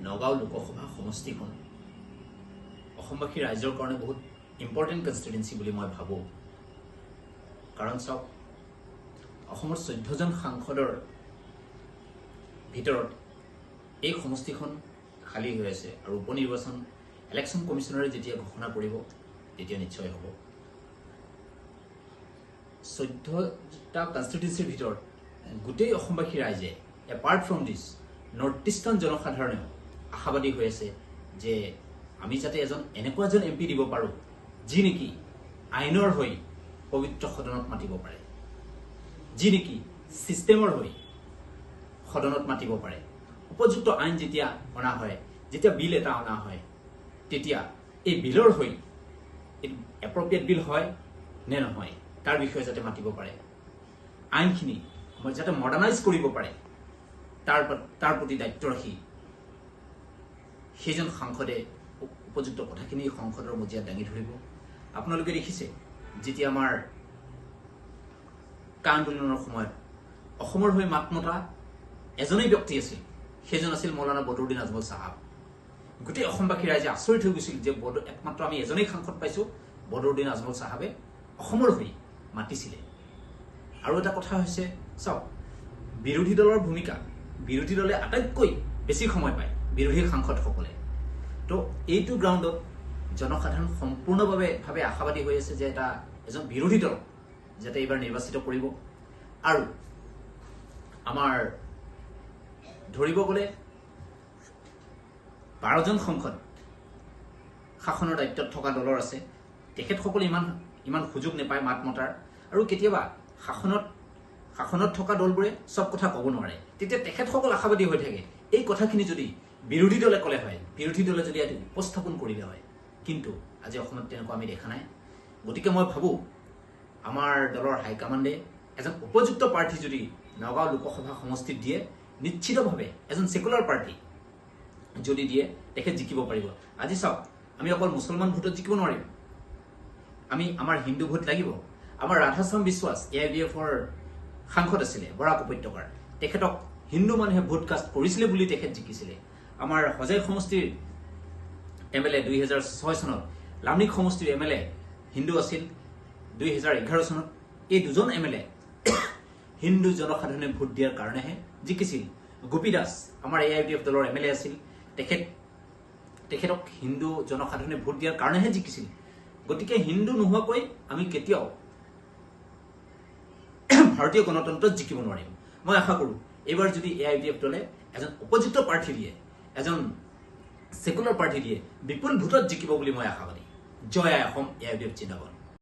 নগাঁও লোকসভা সমষ্টিখন অসমবাসী ৰাইজৰ কাৰণে বহুত ইম্পৰ্টেণ্ট কনষ্টিটুৱেঞ্চি বুলি মই ভাবোঁ। কাৰণ চাওক, অসমৰ 14জন সাংসদৰ ভিতৰত এই সমষ্টিখন খালী হৈ আছে আৰু উপনিৰ্বাচন ইলেকশ্যন কমিশ্যনাৰে যেতিয়া ঘোষণা কৰিব তেতিয়া নিশ্চয় হ'ব। 14টা কনষ্টিটুৱেঞ্চিৰ ভিতৰত গোটেই অসমবাসী ৰাইজে apart from this north eastern জনসাধাৰণেও আশাবাদী হৈ আছে যে আমি যাতে এনেকুৱা এজন MP দিব পাৰোঁ যি নেকি আইনৰ হৈ পবিত্ৰ সদনত মাতিব পাৰে, যি নেকি ছিষ্টেমৰ হৈ সদনত মাতিব পাৰে। উপযুক্ত আইন যেতিয়া অনা হয়, যেতিয়া বিল এটা অনা হয়, তেতিয়া এই বিলৰ হৈ এপ্ৰপ্ৰিয়েট বিল হয় নে নহয় তাৰ বিষয়ে যাতে মাতিব পাৰে, আইনখিনি যাতে মডাৰ্ণাইজ কৰিব পাৰে তাৰ প্ৰতি দায়িত্ব ৰাখি সেইজন সাংসদে উপযুক্ত কথাখিনি সংসদৰ মজিয়াত দাঙি ধৰিব। আপোনালোকে দেখিছে যেতিয়া আমাৰ কা আন্দোলনৰ সময়ত অসমৰ হৈ মাত মতা এজনেই ব্যক্তি আছিল, সেইজন আছিল মৌলানা বদৰুদ্দিন আজমল চাহাব। গোটেই অসমবাসী ৰাইজে আচৰিত হৈ গৈছিল যে একমাত্ৰ আমি এজনেই সাংসদ পাইছোঁ, বদৰুদ্দিন আজমল চাহাবে অসমৰ হৈ মাতিছিলে। আৰু এটা কথা হৈছে, চাওক, বিৰোধী দলৰ ভূমিকা, বিৰোধী দলে আটাইতকৈ বেছি সময় পায় বিৰোধী সাংসদসকলে। তো এইটো গ্ৰাউণ্ডত জনসাধাৰণ সম্পূৰ্ণভাৱে আশাবাদী হৈ আছে যে এজন বিৰোধী দল যাতে এইবাৰ নিৰ্বাচিত কৰিব। আৰু আমাৰ ধৰিব গ'লে 12জন সাংসদ শাসনৰ দায়িত্বত থকা দলৰ আছে, তেখেতসকলে ইমান সুযোগ নাপায় মাত মতাৰ। আৰু কেতিয়াবা শাসনত থকা দলবোৰে চব কথা ক'ব নোৱাৰে, তেতিয়া তেখেতসকল আশাবাদী হৈ থাকে এই কথাখিনি যদি বিৰোধী দলে ক'লে হয়, বিৰোধী দলে যদি ইয়াত উপস্থাপন কৰিলে হয়। কিন্তু আজি অসমত তেনেকুৱা আমি দেখা নাই। গতিকে মই ভাবোঁ আমাৰ দলৰ হাইকমাণ্ডে এজন উপযুক্ত প্ৰাৰ্থী যদি নগাঁও লোকসভা সমষ্টিত দিয়ে, নিশ্চিতভাৱে এজন ছেকুলাৰ প্ৰাৰ্থী যদি দিয়ে তেখেত জিকিব পাৰিব। আজি চাওক, আমি অকল মুছলমান ভোটত জিকিব নোৱাৰিম, আমাৰ হিন্দু ভোট লাগিব। আমাৰ ৰাধাস্বাম বিশ্বাস AIDFৰ সাংসদ আছিলে বৰাক উপত্যকাৰ, তেখেতক হিন্দু মানুহে ভোট কাষ্ট কৰিছিলে বুলি তেখেত জিকিছিলে। আমাৰ হোজাই সমষ্টিৰ MLA 2006 চনত, লামডিং সমষ্টিৰ MLA হিন্দু আছিল 2011 চনত। এই দুজন MLA হিন্দু জনসাধাৰণে ভোট দিয়াৰ কাৰণেহে জিকিছিল। গোপী দাস আমাৰ AIDF দলৰ MLA আছিল, তেখেতক হিন্দু জনসাধাৰণে ভোট দিয়াৰ কাৰণেহে জিকিছিল। গতিকে হিন্দু নোহোৱাকৈ আমি কেতিয়াও ভাৰতীয় গণতন্ত্ৰত জিকিব নোৱাৰিম। মই আশা কৰোঁ এইবাৰ যদি AIDF দলে এজন উপযুক্ত প্ৰাৰ্থী দিয়ে, এজন ছেকুলাৰ প্ৰাৰ্থী দিয়ে, বিপুল ভোটত জিকিব বুলি মই আশাবাদী। জয় আই অসম, AIDF জিন্দাবাদ।